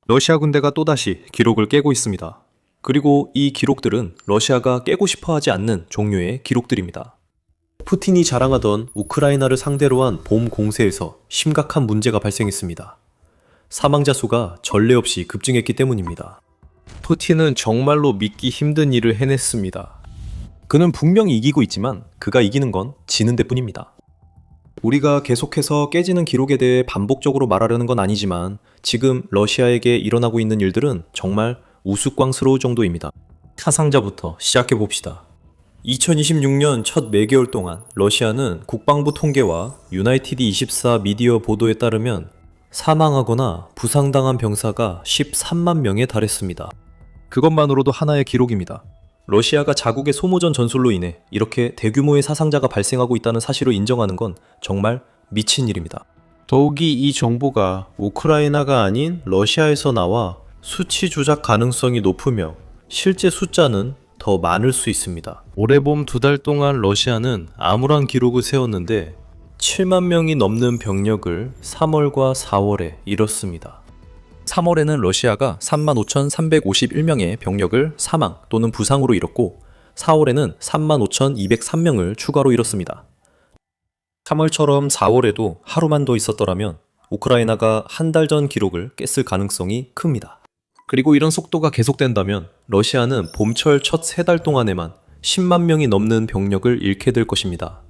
러시아 군대가 또다시 기록을 깨고 있습니다. 그리고 이 기록들은 러시아가 깨고 싶어 하지 않는 종류의 기록들입니다. 푸틴이 자랑하던 우크라이나를 상대로 한 봄 공세에서 심각한 문제가 발생했습니다. 사망자 수가 전례 없이 급증했기 때문입니다. 푸틴은 정말로 믿기 힘든 일을 해냈습니다. 그는 분명히 이기고 있지만 그가 이기는 건 지는 데뿐입니다. 우리가 계속해서 깨지는 기록에 대해 반복적으로 말하려는 건 아니지만 지금 러시아에게 일어나고 있는 일들은 정말 우스꽝스러울 정도입니다. 사상자부터 시작해 봅시다. 2026년 첫 매개월 동안 러시아는 국방부 통계와 유나이티드24 미디어 보도에 따르면 사망하거나 부상당한 병사가 13만 명에 달했습니다. 그것만으로도 하나의 기록입니다. 러시아가 자국의 소모전 전술로 인해 이렇게 대규모의 사상자가 발생하고 있다는 사실을 인정하는 건 정말 미친 일입니다. 더욱이 이 정보가 우크라이나가 아닌 러시아에서 나와 수치 조작 가능성이 높으며 실제 숫자는 더 많을 수 있습니다. 올해 봄 2달 동안 러시아는 암울한 기록을 세웠는데 7만 명이 넘는 병력을 3월과 4월에 잃었습니다. 3월에는 러시아가 35,351명의 병력을 사망 또는 부상으로 잃었고 4월에는 35,203명을 추가로 잃었습니다. 3월처럼 4월에도 하루만 더 있었더라면 우크라이나가 한 달 전 기록을 깼을 가능성이 큽니다. 그리고 이런 속도가 계속된다면 러시아는 봄철 첫 3달 동안에만 10만 명이 넘는 병력을 잃게 될 것입니다.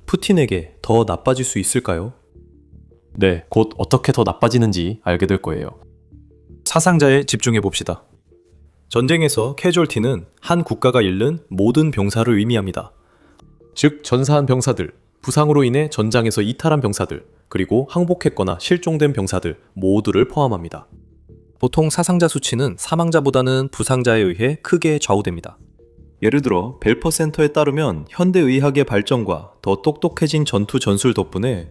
푸틴에게 더 나빠질 수 있을까요? 네, 곧 어떻게 더 나빠지는지 알게 될 거예요. 사상자에 집중해 봅시다. 전쟁에서 캐주얼티는 한 국가가 잃는 모든 병사를 의미합니다. 즉 전사한 병사들, 부상으로 인해 전장에서 이탈한 병사들, 그리고 항복했거나 실종된 병사들 모두를 포함합니다. 보통 사상자 수치는 사망자보다는 부상자에 의해 크게 좌우됩니다. 예를 들어 벨퍼 센터에 따르면 현대의학의 발전과 더 똑똑해진 전투 전술 덕분에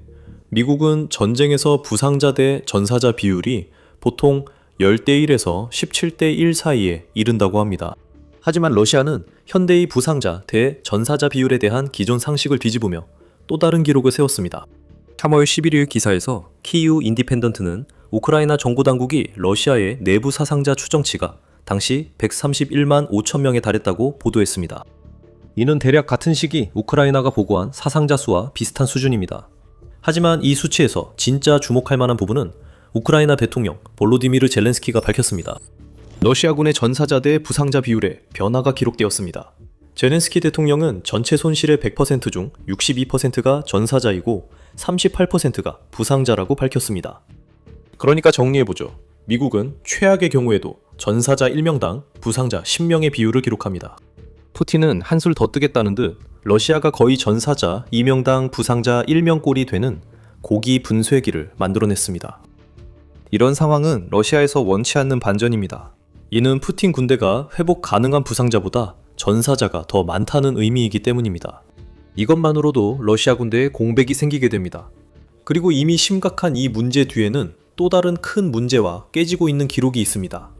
미국은 전쟁에서 부상자 대 전사자 비율이 보통 10대 1에서 17대 1 사이에 이른다고 합니다. 하지만 러시아는 현대의 부상자 대 전사자 비율에 대한 기존 상식을 뒤집으며 또 다른 기록을 세웠습니다. 3월 11일 기사에서 키이우 인디펜던트는 우크라이나 정부 당국이 러시아의 내부 사상자 추정치가 당시 131만 5천 명에 달했다고 보도했습니다. 이는 대략 같은 시기 우크라이나가 보고한 사상자 수와 비슷한 수준입니다. 하지만 이 수치에서 진짜 주목할 만한 부분은 우크라이나 대통령 볼로디미르 젤렌스키가 밝혔습니다. 러시아군의 전사자 대 부상자 비율에 변화가 기록되었습니다. 젤렌스키 대통령은 전체 손실의 100% 중 62%가 전사자이고 38%가 부상자라고 밝혔습니다. 그러니까 정리해보죠. 미국은 최악의 경우에도 전사자 1명당 부상자 10명의 비율을 기록합니다. 푸틴은 한술 더 뜨겠다는 듯 러시아가 거의 전사자 2명당 부상자 1명꼴이 되는 고기 분쇄기를 만들어냈습니다. 이런 상황은 러시아에서 원치 않는 반전입니다. 이는 푸틴 군대가 회복 가능한 부상자보다 전사자가 더 많다는 의미이기 때문입니다. 이것만으로도 러시아 군대에 공백이 생기게 됩니다. 그리고 이미 심각한 이 문제 뒤에는 또 다른 큰 문제와 깨지고 있는 기록이 있습니다.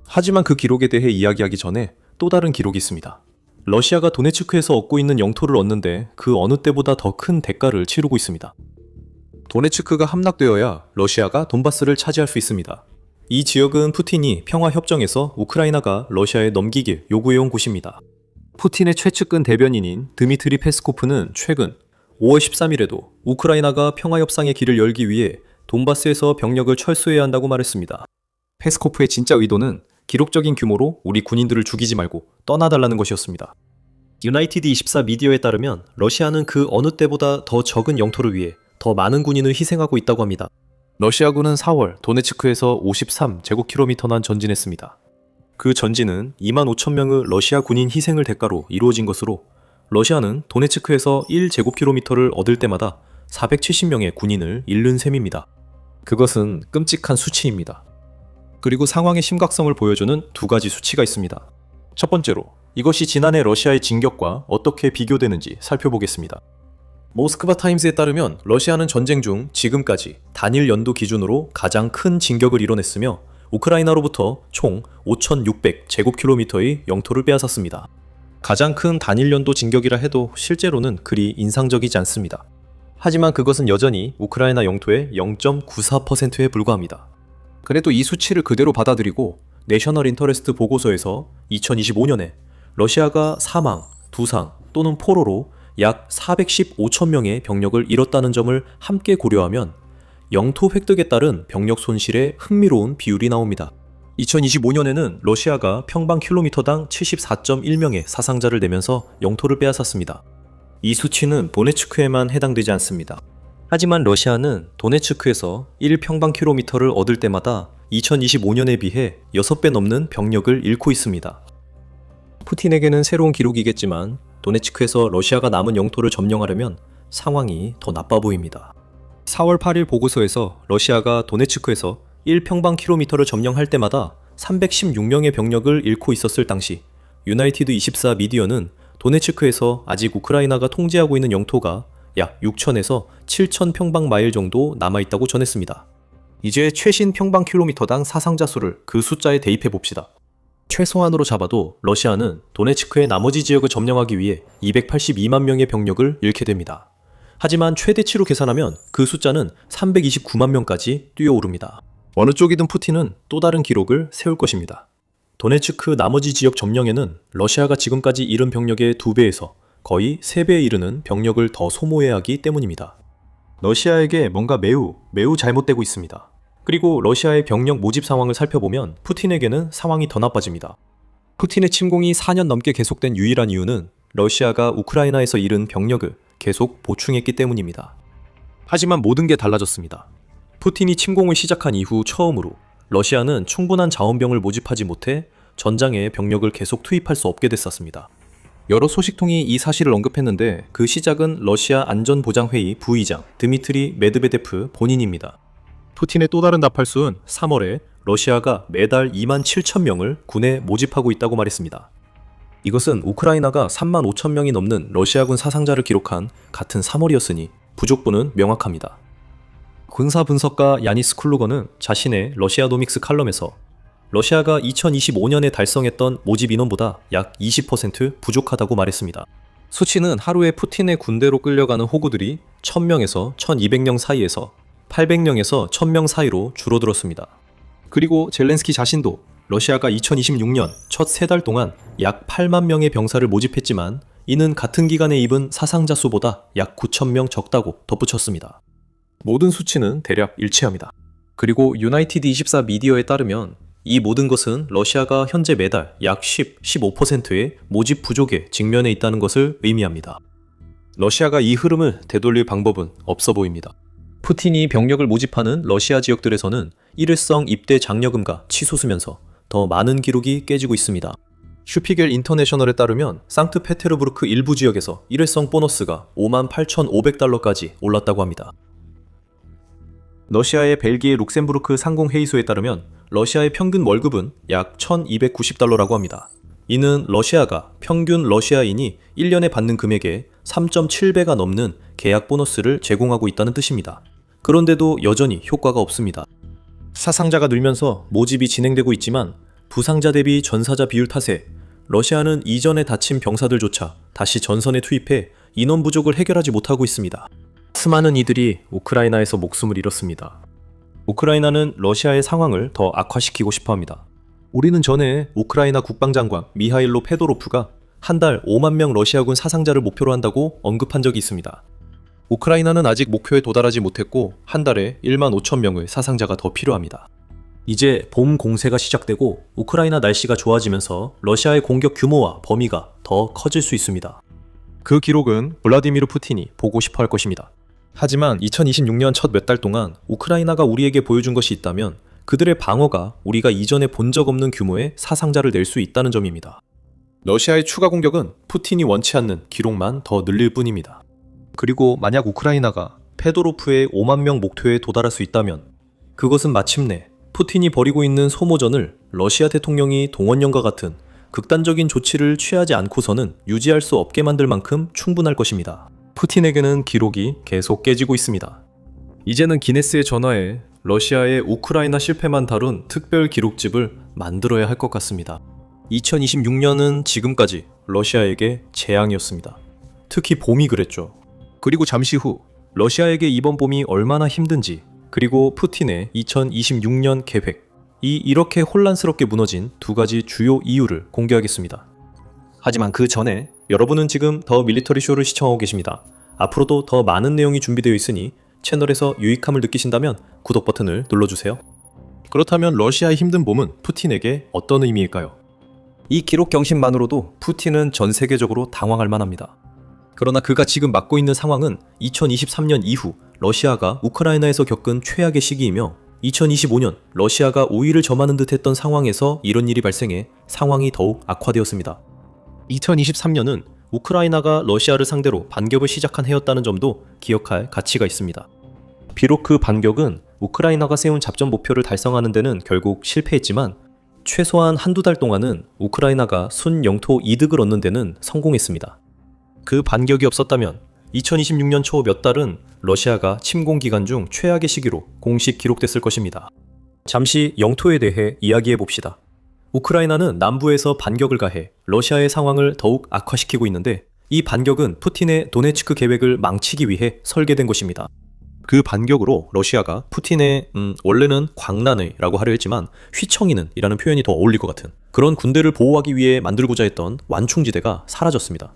하지만 그 기록에 대해 이야기하기 전에 또 다른 기록이 있습니다. 러시아가 도네츠크에서 얻고 있는 영토를 얻는데 그 어느 때보다 더 큰 대가를 치르고 있습니다. 도네츠크가 함락되어야 러시아가 돈바스를 차지할 수 있습니다. 이 지역은 푸틴이 평화협정에서 우크라이나가 러시아에 넘기길 요구해온 곳입니다. 푸틴의 최측근 대변인인 드미트리 페스코프는 최근 5월 13일에도 우크라이나가 평화협상의 길을 열기 위해 돈바스에서 병력을 철수해야 한다고 말했습니다. 페스코프의 진짜 의도는 기록적인 규모로 우리 군인들을 죽이지 말고 떠나달라는 것이었습니다. 유나이티드24 미디어에 따르면 러시아는 그 어느 때보다 더 적은 영토를 위해 더 많은 군인을 희생하고 있다고 합니다. 러시아군은 4월 도네츠크에서 53제곱킬로미터난 전진했습니다. 그 전진은 2만 5천 명의 러시아 군인 희생을 대가로 이루어진 것으로 러시아는 도네츠크에서 1제곱킬로미터를 얻을 때마다 470명의 군인을 잃는 셈입니다. 그것은 끔찍한 수치입니다. 그리고 상황의 심각성을 보여주는 두 가지 수치가 있습니다. 첫 번째로 이것이 지난해 러시아의 진격과 어떻게 비교되는지 살펴보겠습니다. 모스크바 타임스에 따르면 러시아는 전쟁 중 지금까지 단일 연도 기준으로 가장 큰 진격을 이뤄냈으며 우크라이나로부터 총 5,600제곱킬로미터의 영토를 빼앗았습니다. 가장 큰 단일 연도 진격이라 해도 실제로는 그리 인상적이지 않습니다. 하지만 그것은 여전히 우크라이나 영토의 0.94%에 불과합니다. 그래도 이 수치를 그대로 받아들이고 내셔널 인터레스트 보고서에서 2025년에 러시아가 사망, 부상 또는 포로로 약 415천 명의 병력을 잃었다는 점을 함께 고려하면 영토 획득에 따른 병력 손실의 흥미로운 비율이 나옵니다. 2025년에는 러시아가 평방 킬로미터당 74.1명의 사상자를 내면서 영토를 빼앗았습니다. 이 수치는 도네츠크에만 해당되지 않습니다. 하지만 러시아는 도네츠크에서 1평방 킬로미터를 얻을 때마다 2025년에 비해 6배 넘는 병력을 잃고 있습니다. 푸틴에게는 새로운 기록이겠지만 도네츠크에서 러시아가 남은 영토를 점령하려면 상황이 더 나빠 보입니다. 4월 8일 보고서에서 러시아가 도네츠크에서 1평방 킬로미터를 점령할 때마다 316명의 병력을 잃고 있었을 당시 유나이티드 24 미디어는 도네츠크에서 아직 우크라이나가 통제하고 있는 영토가 약 6,000에서 7,000 평방 마일 정도 남아있다고 전했습니다. 이제 최신 평방 킬로미터당 사상자 수를 그 숫자에 대입해 봅시다. 최소한으로 잡아도 러시아는 도네츠크의 나머지 지역을 점령하기 위해 282만 명의 병력을 잃게 됩니다. 하지만 최대치로 계산하면 그 숫자는 329만 명까지 뛰어오릅니다. 어느 쪽이든 푸틴은 또 다른 기록을 세울 것입니다. 도네츠크 나머지 지역 점령에는 러시아가 지금까지 잃은 병력의 2배에서 거의 3배에 이르는 병력을 더 소모해야 하기 때문입니다. 러시아에게 뭔가 매우 잘못되고 있습니다. 그리고 러시아의 병력 모집 상황을 살펴보면 푸틴에게는 상황이 더 나빠집니다. 푸틴의 침공이 4년 넘게 계속된 유일한 이유는 러시아가 우크라이나에서 잃은 병력을 계속 보충했기 때문입니다. 하지만 모든 게 달라졌습니다. 푸틴이 침공을 시작한 이후 처음으로 러시아는 충분한 자원병을 모집하지 못해 전장에 병력을 계속 투입할 수 없게 됐었습니다. 여러 소식통이 이 사실을 언급했는데 그 시작은 러시아 안전보장회의 부의장 드미트리 메드베데프 본인입니다. 푸틴의 또 다른 나팔수는 3월에 러시아가 매달 2만 7천 명을 군에 모집하고 있다고 말했습니다. 이것은 우크라이나가 3만 5천 명이 넘는 러시아군 사상자를 기록한 같은 3월이었으니 부족분은 명확합니다. 군사 분석가 야니스 쿨루거는 자신의 러시아노믹스 칼럼에서 러시아가 2025년에 달성했던 모집 인원보다 약 20% 부족하다고 말했습니다. 수치는 하루에 푸틴의 군대로 끌려가는 호구들이 1000명에서 1200명 사이에서 800명에서 1000명 사이로 줄어들었습니다. 그리고 젤렌스키 자신도 러시아가 2026년 첫 3달 동안 약 8만 명의 병사를 모집했지만 이는 같은 기간에 입은 사상자 수보다 약 9,000명 적다고 덧붙였습니다. 모든 수치는 대략 일치합니다. 그리고 유나이티드 24 미디어에 따르면 이 모든 것은 러시아가 현재 매달 약 15%의 모집 부족에 직면해 있다는 것을 의미합니다. 러시아가 이 흐름을 되돌릴 방법은 없어 보입니다. 푸틴이 병력을 모집하는 러시아 지역들에서는 일회성 입대 장려금과 치솟으면서 더 많은 기록이 깨지고 있습니다. 슈피겔 인터내셔널에 따르면 상트페테르부르크 일부 지역에서 일회성 보너스가 58,500달러까지 올랐다고 합니다. 러시아의 벨기에 룩셈부르크 상공회의소에 따르면 러시아의 평균 월급은 약 1,290달러라고 합니다. 이는 러시아가 평균 러시아인이 1년에 받는 금액의 3.7배가 넘는 계약 보너스를 제공하고 있다는 뜻입니다. 그런데도 여전히 효과가 없습니다. 사상자가 늘면서 모집이 진행되고 있지만 부상자 대비 전사자 비율 탓에 러시아는 이전에 다친 병사들조차 다시 전선에 투입해 인원 부족을 해결하지 못하고 있습니다. 수많은 이들이 우크라이나에서 목숨을 잃었습니다. 우크라이나는 러시아의 상황을 더 악화시키고 싶어합니다. 우리는 전에 우크라이나 국방장관 미하일로 페도로프가 한 달 5만 명 러시아군 사상자를 목표로 한다고 언급한 적이 있습니다. 우크라이나는 아직 목표에 도달하지 못했고 한 달에 1만 5천 명의 사상자가 더 필요합니다. 이제 봄 공세가 시작되고 우크라이나 날씨가 좋아지면서 러시아의 공격 규모와 범위가 더 커질 수 있습니다. 그 기록은 블라디미르 푸틴이 보고 싶어 할 것입니다. 하지만 2026년 첫 몇 달 동안 우크라이나가 우리에게 보여준 것이 있다면 그들의 방어가 우리가 이전에 본 적 없는 규모의 사상자를 낼 수 있다는 점입니다. 러시아의 추가 공격은 푸틴이 원치 않는 기록만 더 늘릴 뿐입니다. 그리고 만약 우크라이나가 페도로프의 5만 명 목표에 도달할 수 있다면 그것은 마침내 푸틴이 벌이고 있는 소모전을 러시아 대통령이 동원령과 같은 극단적인 조치를 취하지 않고서는 유지할 수 없게 만들 만큼 충분할 것입니다. 푸틴에게는 기록이 계속 깨지고 있습니다. 이제는 기네스에 전화해 러시아의 우크라이나 실패만 다룬 특별 기록집을 만들어야 할 것 같습니다. 2026년은 지금까지 러시아에게 재앙이었습니다. 특히 봄이 그랬죠. 그리고 잠시 후 러시아에게 이번 봄이 얼마나 힘든지 그리고 푸틴의 2026년 계획. 이렇게 혼란스럽게 무너진 두 가지 주요 이유를 공개하겠습니다. 하지만 그 전에 여러분은 지금 더 밀리터리 쇼를 시청하고 계십니다. 앞으로도 더 많은 내용이 준비되어 있으니 채널에서 유익함을 느끼신다면 구독 버튼을 눌러주세요. 그렇다면 러시아의 힘든 봄은 푸틴에게 어떤 의미일까요? 이 기록 경신만으로도 푸틴은 전 세계적으로 당황할 만합니다. 그러나 그가 지금 맞고 있는 상황은 2023년 이후 러시아가 우크라이나에서 겪은 최악의 시기이며 2025년 러시아가 우위를 점하는 듯 했던 상황에서 이런 일이 발생해 상황이 더욱 악화되었습니다. 2023년은 우크라이나가 러시아를 상대로 반격을 시작한 해였다는 점도 기억할 가치가 있습니다. 비록 그 반격은 우크라이나가 세운 작전 목표를 달성하는 데는 결국 실패했지만 최소한 한두 달 동안은 우크라이나가 순 영토 이득을 얻는 데는 성공했습니다. 그 반격이 없었다면 2026년 초 몇 달은 러시아가 침공 기간 중 최악의 시기로 공식 기록됐을 것입니다. 잠시 영토에 대해 이야기해 봅시다. 우크라이나는 남부에서 반격을 가해 러시아의 상황을 더욱 악화시키고 있는데 이 반격은 푸틴의 도네츠크 계획을 망치기 위해 설계된 것입니다. 그 반격으로 러시아가 푸틴의 원래는 광란의라고 하려 했지만 휘청이는 이라는 표현이 더 어울릴 것 같은 그런 군대를 보호하기 위해 만들고자 했던 완충지대가 사라졌습니다.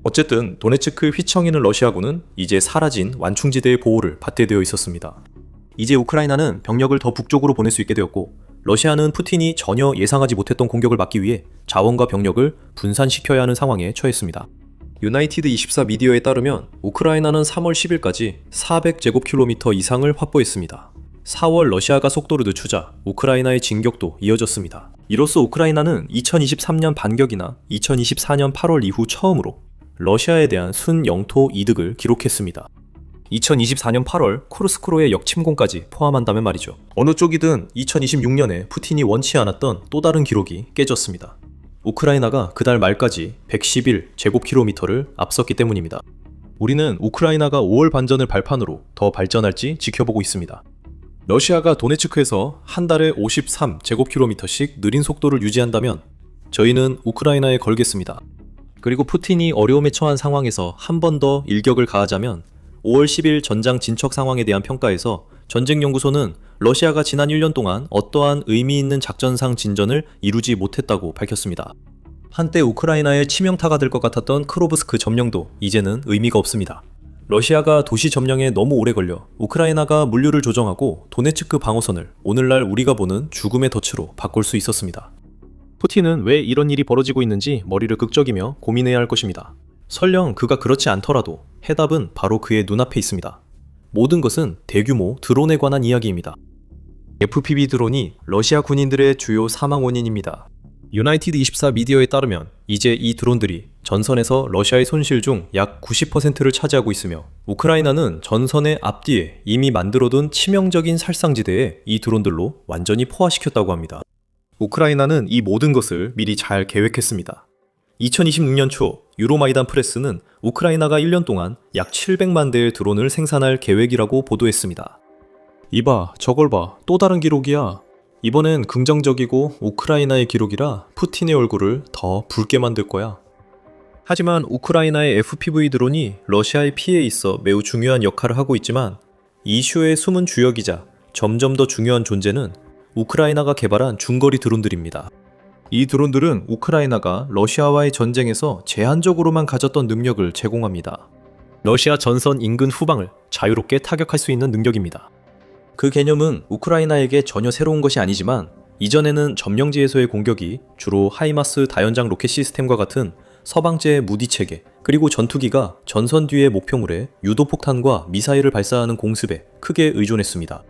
어쨌든 도네츠크 휘청이는 러시아군은 이제 사라진 완충지대의 보호를 받게 되어 있었습니다. 이제 우크라이나는 병력을 더 북쪽으로 보낼 수 있게 되었고 러시아는 푸틴이 전혀 예상하지 못했던 공격을 막기 위해 자원과 병력을 분산시켜야 하는 상황에 처했습니다. 유나이티드 24 미디어에 따르면 우크라이나는 3월 10일까지 400제곱킬로미터 이상을 확보했습니다. 4월 러시아가 속도를 늦추자 우크라이나의 진격도 이어졌습니다. 이로써 우크라이나는 2023년 반격이나 2024년 8월 이후 처음으로 러시아에 대한 순 영토 이득을 기록했습니다. 2024년 8월 쿠르스크로의 역침공까지 포함한다면 말이죠. 어느 쪽이든 2026년에 푸틴이 원치 않았던 또 다른 기록이 깨졌습니다. 우크라이나가 그달 말까지 111제곱킬로미터를 앞섰기 때문입니다. 우리는 우크라이나가 5월 반전을 발판으로 더 발전할지 지켜보고 있습니다. 러시아가 도네츠크에서 한 달에 53제곱킬로미터씩 느린 속도를 유지한다면 저희는 우크라이나에 걸겠습니다. 그리고 푸틴이 어려움에 처한 상황에서 한 번 더 일격을 가하자면 5월 10일 전장 진척 상황에 대한 평가에서 전쟁연구소는 러시아가 지난 1년 동안 어떠한 의미 있는 작전상 진전을 이루지 못했다고 밝혔습니다. 한때 우크라이나의 치명타가 될 것 같았던 크로브스크 점령도 이제는 의미가 없습니다. 러시아가 도시 점령에 너무 오래 걸려 우크라이나가 물류를 조정하고 도네츠크 방어선을 오늘날 우리가 보는 죽음의 덫으로 바꿀 수 있었습니다. 푸틴은 왜 이런 일이 벌어지고 있는지 머리를 극적이며 고민해야 할 것입니다. 설령 그가 그렇지 않더라도 해답은 바로 그의 눈앞에 있습니다. 모든 것은 대규모 드론에 관한 이야기입니다. FPV 드론이 러시아 군인들의 주요 사망 원인입니다. 유나이티드 24 미디어에 따르면 이제 이 드론들이 전선에서 러시아의 손실 중 약 90%를 차지하고 있으며 우크라이나는 전선의 앞뒤에 이미 만들어둔 치명적인 살상지대에 이 드론들로 완전히 포화시켰다고 합니다. 우크라이나는 이 모든 것을 미리 잘 계획했습니다. 2026년 초 유로마이단 프레스는 우크라이나가 1년 동안 약 700만 대의 드론을 생산할 계획이라고 보도했습니다. 이봐, 저걸 봐. 또 다른 기록이야. 이번엔 긍정적이고 우크라이나의 기록이라 푸틴의 얼굴을 더 붉게 만들 거야. 하지만 우크라이나의 FPV 드론이 러시아의 피해에 있어 매우 중요한 역할을 하고 있지만 이슈의 숨은 주역이자 점점 더 중요한 존재는 우크라이나가 개발한 중거리 드론들입니다. 이 드론들은 우크라이나가 러시아와의 전쟁에서 제한적으로만 가졌던 능력을 제공합니다. 러시아 전선 인근 후방을 자유롭게 타격할 수 있는 능력입니다. 그 개념은 우크라이나에게 전혀 새로운 것이 아니지만 이전에는 점령지에서의 공격이 주로 하이마스 다연장 로켓 시스템과 같은 서방제 무디체계 그리고 전투기가 전선 뒤의 목표물에 유도폭탄과 미사일을 발사하는 공습에 크게 의존했습니다.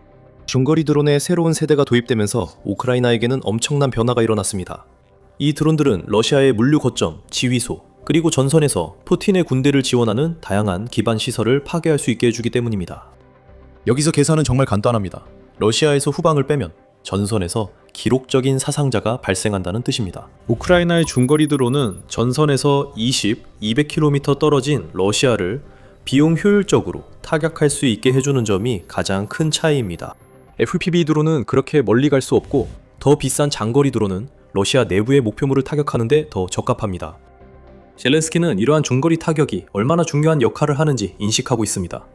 중거리 드론의 새로운 세대가 도입되면서 우크라이나에게는 엄청난 변화가 일어났습니다. 이 드론들은 러시아의 물류 거점, 지휘소, 그리고 전선에서 푸틴의 군대를 지원하는 다양한 기반 시설을 파괴할 수 있게 해주기 때문입니다. 여기서 계산은 정말 간단합니다. 러시아에서 후방을 빼면 전선에서 기록적인 사상자가 발생한다는 뜻입니다. 우크라이나의 중거리 드론은 전선에서 200km 떨어진 러시아를 비용 효율적으로 타격할 수 있게 해주는 점이 가장 큰 차이입니다. FPV 드론은 그렇게 멀리 갈 수 없고 더 비싼 장거리 드론은 러시아 내부의 목표물을 타격하는데 더 적합합니다. 젤렌스키는 이러한 중거리 타격이 얼마나 중요한 역할을 하는지 인식하고 있습니다.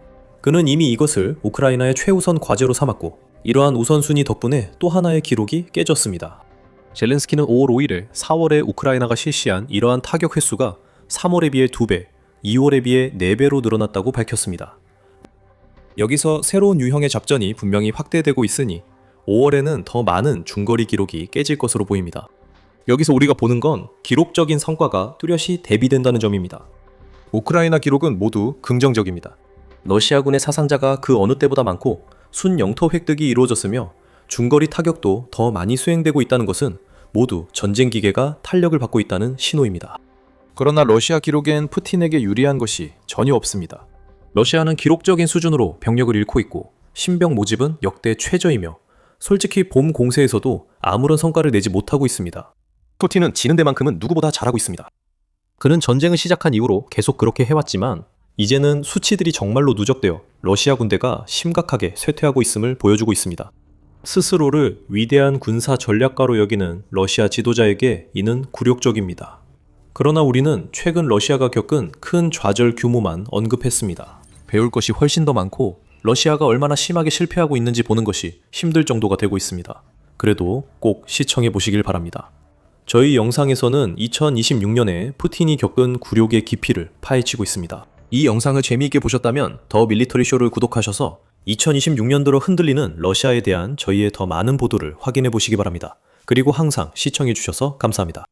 그는 이미 이것을 우크라이나의 최우선 과제로 삼았고 이러한 우선순위 덕분에 또 하나의 기록이 깨졌습니다. 젤렌스키는 5월 5일에 4월에 우크라이나가 실시한 이러한 타격 횟수가 3월에 비해 2배, 2월에 비해 4배로 늘어났다고 밝혔습니다. 여기서 새로운 유형의 작전이 분명히 확대되고 있으니 5월에는 더 많은 중거리 기록이 깨질 것으로 보입니다. 여기서 우리가 보는 건 기록적인 성과가 뚜렷이 대비된다는 점입니다. 우크라이나 기록은 모두 긍정적입니다. 러시아군의 사상자가 그 어느 때보다 많고 순 영토 획득이 이루어졌으며 중거리 타격도 더 많이 수행되고 있다는 것은 모두 전쟁 기계가 탄력을 받고 있다는 신호입니다. 그러나 러시아 기록엔 푸틴에게 유리한 것이 전혀 없습니다. 러시아는 기록적인 수준으로 병력을 잃고 있고 신병 모집은 역대 최저이며 솔직히 봄 공세에서도 아무런 성과를 내지 못하고 있습니다. 푸틴은 지는 데만큼은 누구보다 잘하고 있습니다. 그는 전쟁을 시작한 이후로 계속 그렇게 해왔지만 이제는 수치들이 정말로 누적되어 러시아 군대가 심각하게 쇠퇴하고 있음을 보여주고 있습니다. 스스로를 위대한 군사 전략가로 여기는 러시아 지도자에게 이는 굴욕적입니다. 그러나 우리는 최근 러시아가 겪은 큰 좌절 규모만 언급했습니다. 배울 것이 훨씬 더 많고 러시아가 얼마나 심하게 실패하고 있는지 보는 것이 힘들 정도가 되고 있습니다. 그래도 꼭 시청해 보시길 바랍니다. 저희 영상에서는 2026년에 푸틴이 겪은 굴욕의 깊이를 파헤치고 있습니다. 이 영상을 재미있게 보셨다면 더 밀리터리 쇼를 구독하셔서 2026년도로 흔들리는 러시아에 대한 저희의 더 많은 보도를 확인해 보시기 바랍니다. 그리고 항상 시청해 주셔서 감사합니다.